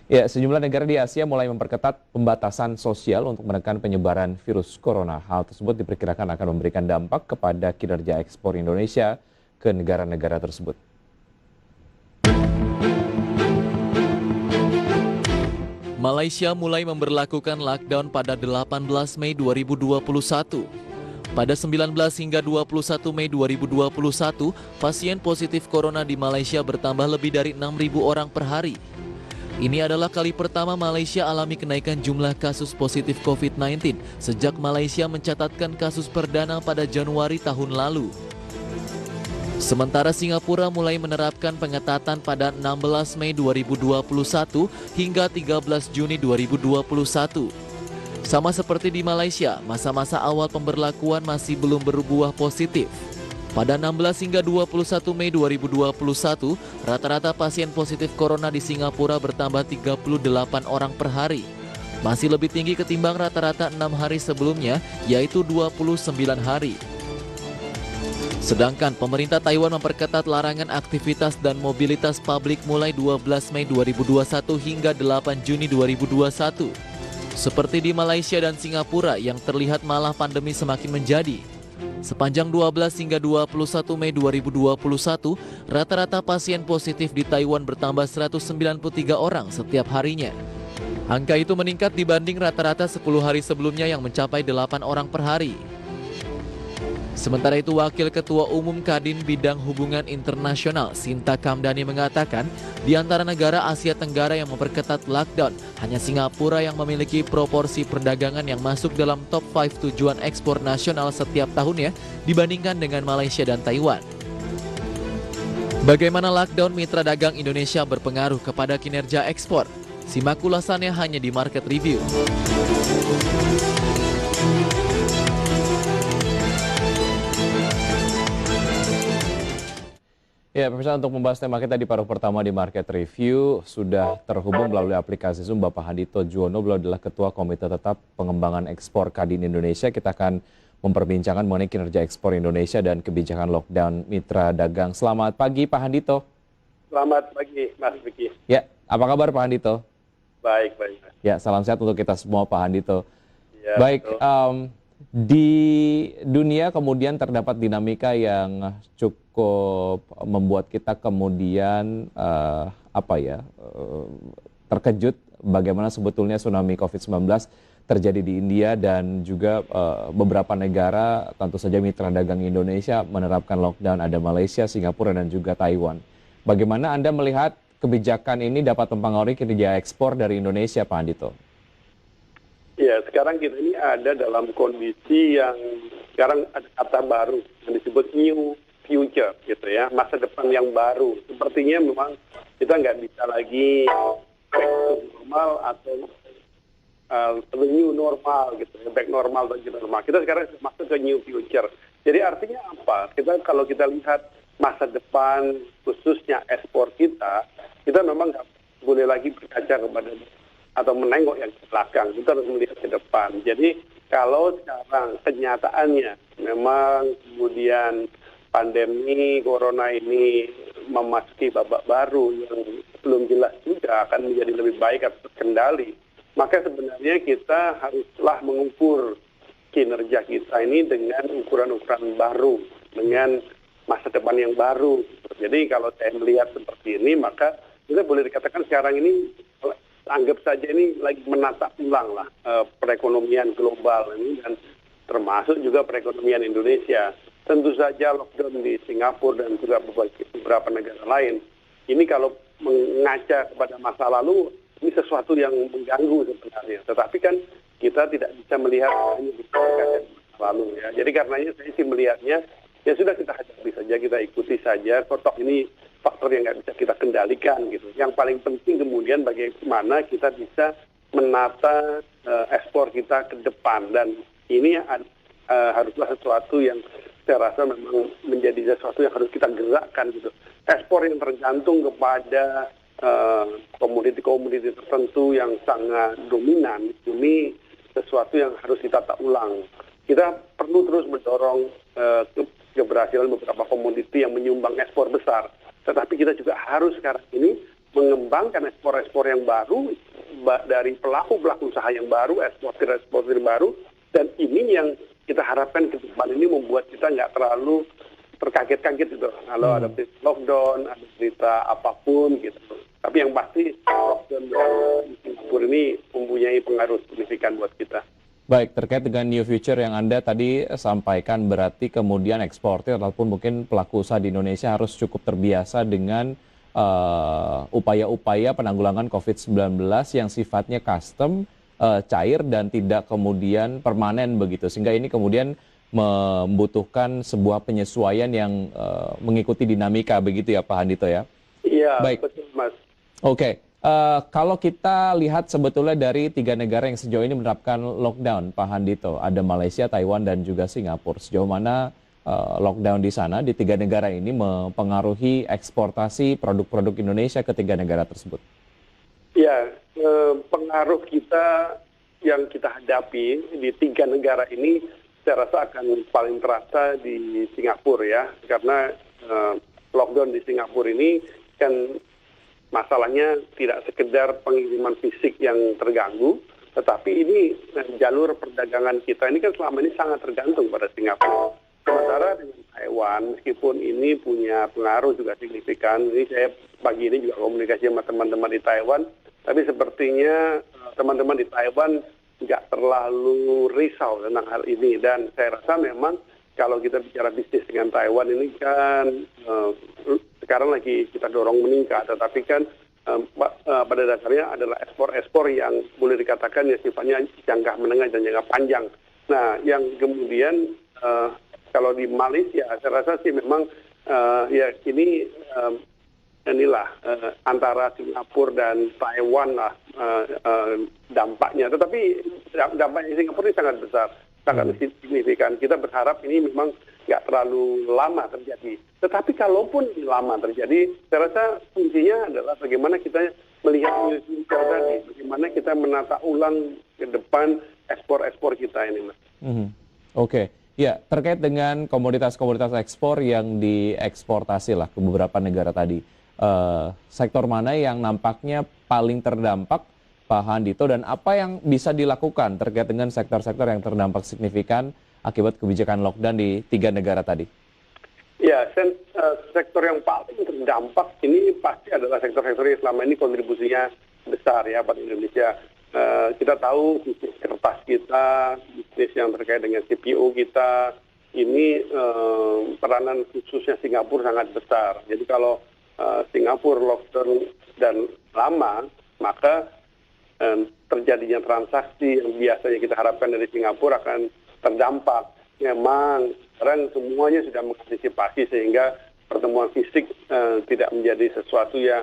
Ya, sejumlah negara di Asia mulai memperketat pembatasan sosial untuk menekan penyebaran virus corona. Hal tersebut diperkirakan akan memberikan dampak kepada kinerja ekspor Indonesia ke negara-negara tersebut. Malaysia mulai memberlakukan lockdown pada 18 Mei 2021. Pada 19 hingga 21 Mei 2021, pasien positif corona di Malaysia bertambah lebih dari 6.000 orang per hari. Ini adalah kali pertama Malaysia alami kenaikan jumlah kasus positif COVID-19 sejak Malaysia mencatatkan kasus perdana pada Januari tahun lalu. Sementara Singapura mulai menerapkan pengetatan pada 16 Mei 2021 hingga 13 Juni 2021. Sama seperti di Malaysia, masa-masa awal pemberlakuan masih belum berbuah positif. Pada 16 hingga 21 Mei 2021, rata-rata pasien positif corona di Singapura bertambah 38 orang per hari. Masih lebih tinggi ketimbang rata-rata 6 hari sebelumnya, yaitu 29 hari. Sedangkan pemerintah Taiwan memperketat larangan aktivitas dan mobilitas publik mulai 12 Mei 2021 hingga 8 Juni 2021. Seperti di Malaysia dan Singapura yang terlihat malah pandemi semakin menjadi. Sepanjang 12 hingga 21 Mei 2021, rata-rata pasien positif di Taiwan bertambah 193 orang setiap harinya. Angka itu meningkat dibanding rata-rata 10 hari sebelumnya yang mencapai 8 orang per hari. Sementara itu, Wakil Ketua Umum Kadin Bidang Hubungan Internasional Sinta Kamdani mengatakan, di antara negara Asia Tenggara yang memperketat lockdown, hanya Singapura yang memiliki proporsi perdagangan yang masuk dalam top 5 tujuan ekspor nasional setiap tahunnya dibandingkan dengan Malaysia dan Taiwan. Bagaimana lockdown mitra dagang Indonesia berpengaruh kepada kinerja ekspor? Simak ulasannya hanya di Market Review. Ya, pemirsa, untuk membahas tema kita di paruh pertama di Market Review, sudah terhubung melalui aplikasi Zoom Bapak Handito Juwono. Beliau adalah Ketua Komite Tetap Pengembangan Ekspor Kadin Indonesia. Kita akan memperbincangkan mengenai kinerja ekspor Indonesia dan kebijakan lockdown mitra dagang. Selamat pagi, Pak Handito. Selamat pagi, Mas Vicky. Ya, apa kabar Pak Handito? Baik, baik. Ya, salam sehat untuk kita semua, Pak Handito. Ya, Baik, betul. di dunia kemudian terdapat dinamika yang cukup membuat kita kemudian terkejut bagaimana sebetulnya tsunami COVID-19 terjadi di India dan juga beberapa negara, tentu saja mitra dagang Indonesia menerapkan lockdown, ada Malaysia, Singapura dan juga Taiwan. Bagaimana Anda melihat kebijakan ini dapat mempengaruhi kinerja ekspor dari Indonesia, Pak Handito? Ya, sekarang kita ini ada dalam kondisi yang sekarang ada kata baru yang disebut new future, gitu ya, masa depan yang baru. Sepertinya memang kita nggak bisa lagi back to normal atau new normal, gitu ya, back normal atau new normal. Kita sekarang masuk ke new future. Jadi artinya apa? Kalau kita lihat masa depan khususnya ekspor kita memang nggak boleh lagi berkaca kepada atau menengok yang ke belakang, kita harus melihat ke depan. Jadi kalau sekarang kenyataannya memang kemudian pandemi corona ini memasuki babak baru yang belum jelas juga akan menjadi lebih baik atau terkendali, maka sebenarnya kita haruslah mengukur kinerja kita ini dengan ukuran-ukuran baru, dengan masa depan yang baru. Jadi kalau saya melihat seperti ini, maka kita boleh dikatakan sekarang ini anggap saja ini lagi menata ulang lah perekonomian global ini dan termasuk juga perekonomian Indonesia. Tentu saja lockdown di Singapura dan juga beberapa negara lain ini kalau mengaca kepada masa lalu ini sesuatu yang mengganggu sebenarnya. Tetapi kan kita tidak bisa melihat hanya di masa lalu ya. Jadi karenanya saya sih melihatnya ya sudah, kita hadapi saja, kita ikuti saja. Kotok ini faktor yang nggak bisa kita kendalikan gitu. Yang paling penting kemudian bagaimana kita bisa menata ekspor kita ke depan, dan ini haruslah sesuatu yang saya rasa memang menjadi sesuatu yang harus kita gerakkan gitu. Ekspor yang tergantung kepada komoditi-komoditi tertentu yang sangat dominan ini sesuatu yang harus kita tata ulang. Kita perlu terus mendorong keberhasilan beberapa komoditi yang menyumbang ekspor besar. Tetapi kita juga harus sekarang ini mengembangkan ekspor-ekspor yang baru dari pelaku-pelaku usaha yang baru, eksportir baru, dan ini yang kita harapkan ke depan ini membuat kita nggak terlalu terkaget-kaget gitu. Kalau ada berita lockdown, ada berita apapun gitu. Tapi yang pasti lockdown di Singapura ini mempunyai pengaruh signifikan buat kita. Baik, terkait dengan new future yang Anda tadi sampaikan, berarti kemudian eksportir ataupun mungkin pelaku usaha di Indonesia harus cukup terbiasa dengan upaya-upaya penanggulangan COVID-19 yang sifatnya custom, cair dan tidak kemudian permanen begitu. Sehingga ini kemudian membutuhkan sebuah penyesuaian yang mengikuti dinamika begitu ya Pak Handito ya? Iya, baik. Betul Mas. Oke. Kalau kita lihat sebetulnya dari 3 negara yang sejauh ini menerapkan lockdown, Pak Handito, ada Malaysia, Taiwan, dan juga Singapura. Sejauh mana lockdown di sana, di 3 negara ini mempengaruhi eksportasi produk-produk Indonesia ke 3 negara tersebut? Ya, pengaruh kita yang kita hadapi di 3 negara ini, saya rasa akan paling terasa di Singapura ya, karena lockdown di Singapura ini kan masalahnya tidak sekedar pengiriman fisik yang terganggu, tetapi ini jalur perdagangan kita ini kan selama ini sangat tergantung pada Singapura. Sementara dengan Taiwan, meskipun ini punya pengaruh juga signifikan, ini saya pagi ini juga komunikasi sama teman-teman di Taiwan, tapi sepertinya teman-teman di Taiwan nggak terlalu risau tentang hal ini. Dan saya rasa memang kalau kita bicara bisnis dengan Taiwan ini kan sekarang lagi kita dorong meningkat, tetapi kan pada dasarnya adalah ekspor-ekspor yang boleh dikatakan ya sifatnya jangka menengah dan jangka panjang. Nah, yang kemudian kalau di Malaysia, saya rasa sih memang ya ini inilah antara Singapura dan Taiwan lah dampaknya. Tetapi dampaknya Singapura ini sangat besar, sangat signifikan. Kita berharap ini memang nggak terlalu lama terjadi. Tetapi kalaupun lama terjadi, saya rasa kuncinya adalah bagaimana kita melihat future tadi, bagaimana kita menata ulang ke depan ekspor-ekspor kita ini, Mas. Oke. Ya, terkait dengan komoditas-komoditas ekspor yang dieksportasi lah ke beberapa negara tadi, sektor mana yang nampaknya paling terdampak, Pak Handito, dan apa yang bisa dilakukan terkait dengan sektor-sektor yang terdampak signifikan akibat kebijakan lockdown di 3 negara tadi? Ya, sektor yang paling terdampak ini pasti adalah sektor-sektor yang selama ini kontribusinya besar ya pada Indonesia. Kita tahu bisnis kertas kita, bisnis yang terkait dengan CPO kita, ini peranan khususnya Singapura sangat besar. Jadi kalau Singapura lockdown dan lama, maka terjadinya transaksi yang biasanya kita harapkan dari Singapura akan terdampak. Memang sekarang semuanya sudah mengantisipasi sehingga pertemuan fisik tidak menjadi sesuatu yang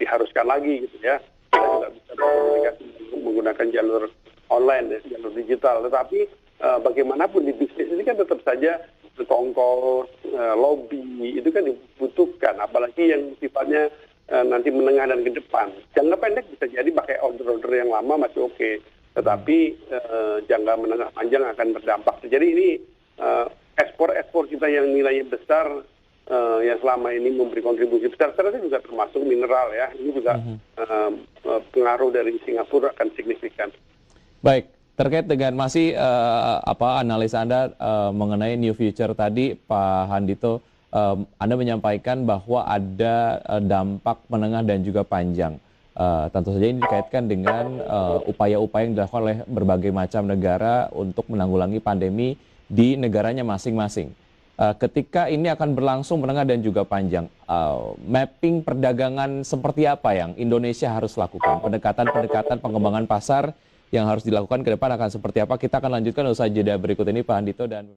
diharuskan lagi gitu ya. Kita juga bisa berkomunikasi menggunakan jalur online, jalur digital. Tetapi bagaimanapun di bisnis ini kan tetap saja kongkos, lobby itu kan dibutuhkan. Apalagi yang sifatnya nanti menengah dan ke depan. Jangka pendek bisa jadi pakai order-order yang lama masih oke. Tetapi jangka menengah panjang akan berdampak. Jadi ini ekspor-ekspor kita yang nilainya besar, yang selama ini memberi kontribusi besar, saya rasa juga termasuk mineral ya. Ini juga pengaruh dari Singapura akan signifikan. Baik, terkait dengan masih analisa Anda mengenai new future tadi, Pak Handito, Anda menyampaikan bahwa ada dampak menengah dan juga panjang. Tentu saja ini dikaitkan dengan upaya-upaya yang dilakukan oleh berbagai macam negara untuk menanggulangi pandemi di negaranya masing-masing. Ketika ini akan berlangsung menengah dan juga panjang, mapping perdagangan seperti apa yang Indonesia harus lakukan? Pendekatan-pendekatan pengembangan pasar yang harus dilakukan ke depan akan seperti apa? Kita akan lanjutkan usai jeda berikut ini, Pak Handito dan